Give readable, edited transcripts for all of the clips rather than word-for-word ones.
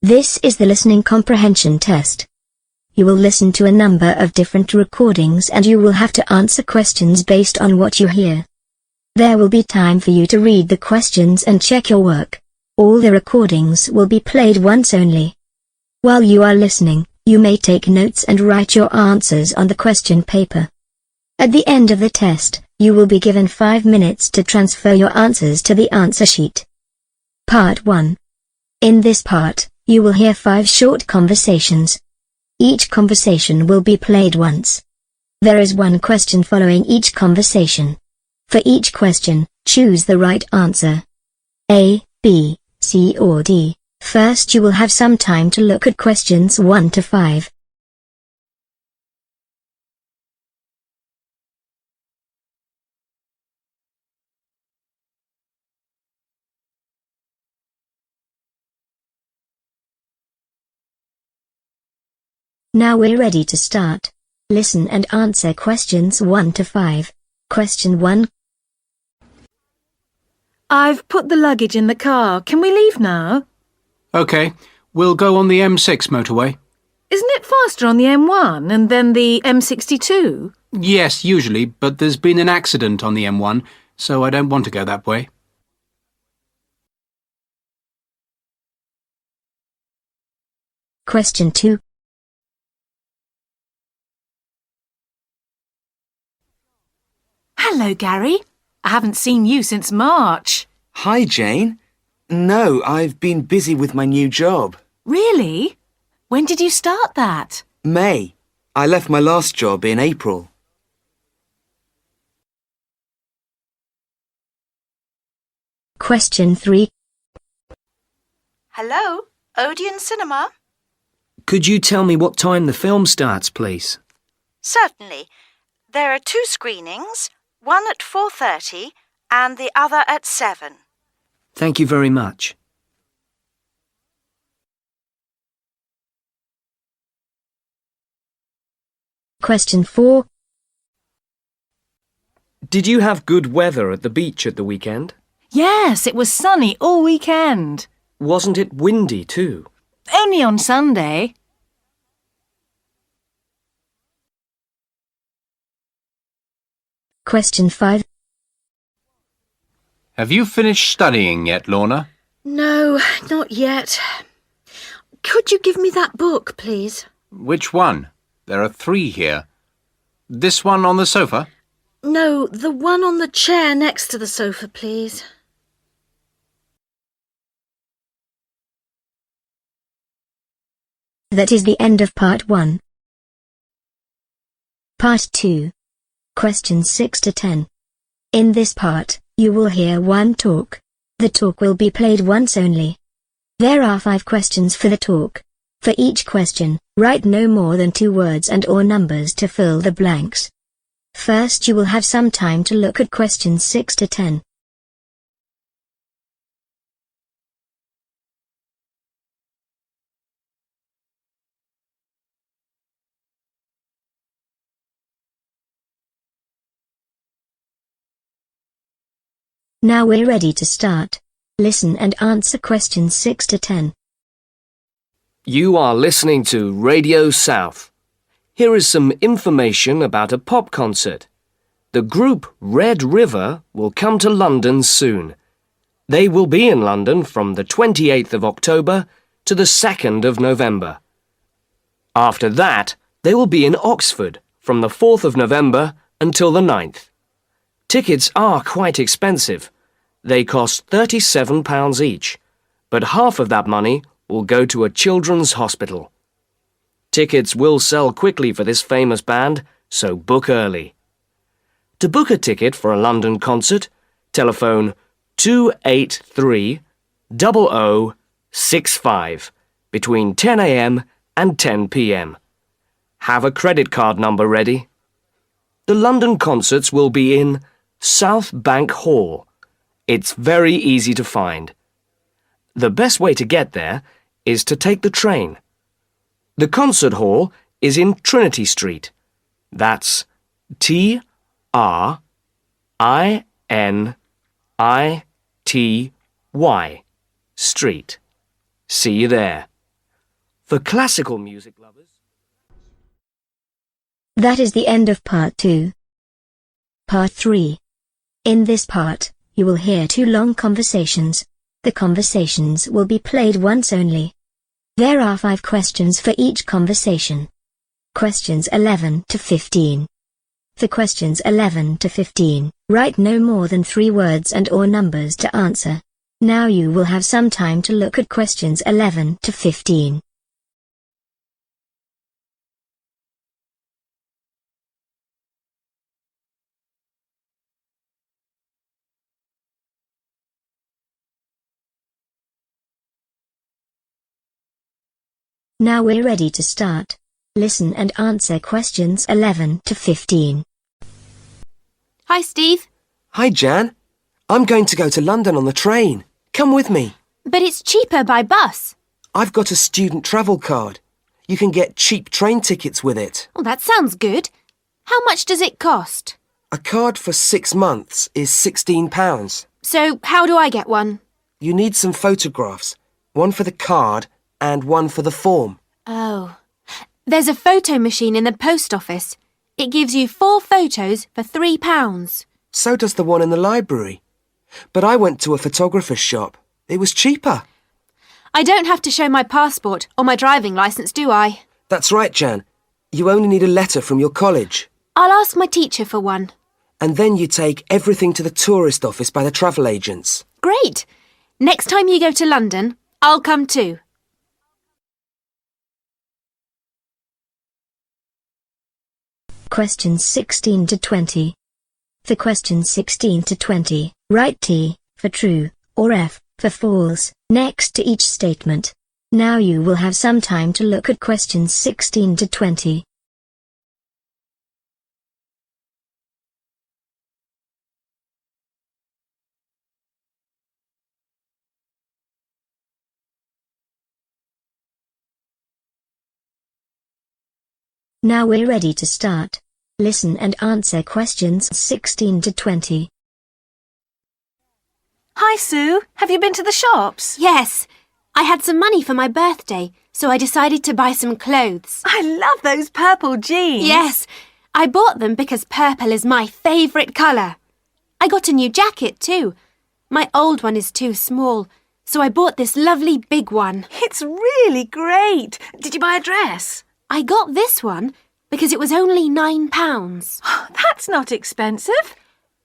This is the listening comprehension test. You will listen to a number of different recordings and you will have to answer questions based on what you hear. There will be time for you to read the questions and check your work. All the recordings will be played once only. While you are listening, you may take notes and write your answers on the question paper. At the end of the test, you will be given 5 minutes to transfer your answers to the answer sheet. Part 1. In this part, you will hear 5 short conversations. Each conversation will be played once. There is one question following each conversation. For each question, choose the right answer. A, B, C or D. First you will have some time to look at questions 1 to 5. Now we're ready to start. Listen and answer questions 1 to 5. Question 1. I've put the luggage in the car. Can we leave now? OK, we'll go on the M6 motorway. Isn't it faster on the M1 and then the M62? Yes, usually, but there's been an accident on the M1, so I don't want to go that way. Question 2. Hello, Gary. I haven't seen you since March. Hi, Jane. No, I've been busy with my new job. Really? When did you start that? May. I left my last job in April. Question 3. Hello, Odeon Cinema? Could you tell me what time the film starts, please? Certainly. There are 2 screenings, one at 4:30 and the other at 7. Thank you very much. Question 4. Did you have good weather at the beach at the weekend? Yes, it was sunny all weekend. Wasn't it windy too? Only on Sunday. Question 5. Have you finished studying yet, Lorna? No, not yet. Could you give me that book, please? Which one? There are 3 here. This one on the sofa? No, the one on the chair next to the sofa, please. That is the end of part 1. Part 2. Questions 6 to 10. In this part, you will hear one talk. The talk will be played once only. There are 5 questions for the talk. For each question, write no more than 2 words and/or numbers to fill the blanks. First you will have some time to look at questions 6 to 10. Now we're ready to start. Listen and answer questions 6 to 10. You are listening to Radio South. Here is some information about a pop concert. The group Red River will come to London soon. They will be in London from the 28th of October to the 2nd of November. After that, they will be in Oxford from the 4th of November until the 9th. Tickets are quite expensive. They cost £37 each, but half of that money will go to a children's hospital. Tickets will sell quickly for this famous band, so book early. To book a ticket for a London concert, telephone 283 0065 between 10 a.m. and 10 p.m. Have a credit card number ready. The London concerts will be in South Bank Hall. It's very easy to find. The best way to get there is to take the train. The concert hall is in Trinity Street. That's TRINITY Street. See you there. For classical music lovers. That is the end of part 2. Part 3. In this part, you will hear 2 long conversations. The conversations will be played once only. There are 5 questions for each conversation. Questions 11 to 15. For questions 11 to 15, write no more than 3 words and or numbers to answer. Now you will have some time to look at questions 11 to 15. Now we're ready to start. Listen and answer questions 11 to 15. Hi, Steve. Hi, Jan. I'm going to go to London on the train. Come with me. But it's cheaper by bus. I've got a student travel card. You can get cheap train tickets with it. Well, that sounds good. How much does it cost? A card for 6 months is £16. So, how do I get one? You need some photographs. One for the card and one for the form. Oh. There's a photo machine in the post office. It gives you 4 photos for £3. So does the one in the library. But I went to a photographer's shop. It was cheaper. I don't have to show my passport or my driving licence, do I? That's right, Jan. You only need a letter from your college. I'll ask my teacher for one. And then you take everything to the tourist office by the travel agents. Great. Next time you go to London, I'll come too. Questions 16 to 20. For questions 16 to 20, write T for true or F for false next to each statement. Now you will have some time to look at questions 16 to 20. Now we're ready to start. Listen and answer questions 16 to 20. Hi, Sue. Have you been to the shops? Yes. I had some money for my birthday, so I decided to buy some clothes. I love those purple jeans. Yes. I bought them because purple is my favourite colour. I got a new jacket too. My old one is too small, so I bought this lovely big one. It's really great. Did you buy a dress? I got this one because it was only £9. That's not expensive.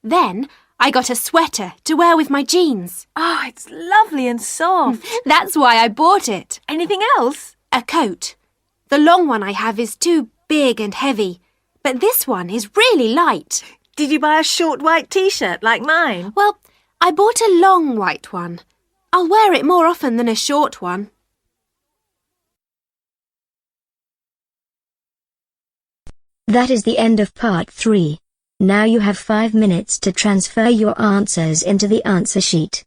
Then I got a sweater to wear with my jeans. Oh, it's lovely and soft. That's why I bought it. Anything else? A coat. The long one I have is too big and heavy, but this one is really light. Did you buy a short white t-shirt like mine? Well, I bought a long white one. I'll wear it more often than a short one. That is the end of part 3. Now you have 5 minutes to transfer your answers into the answer sheet.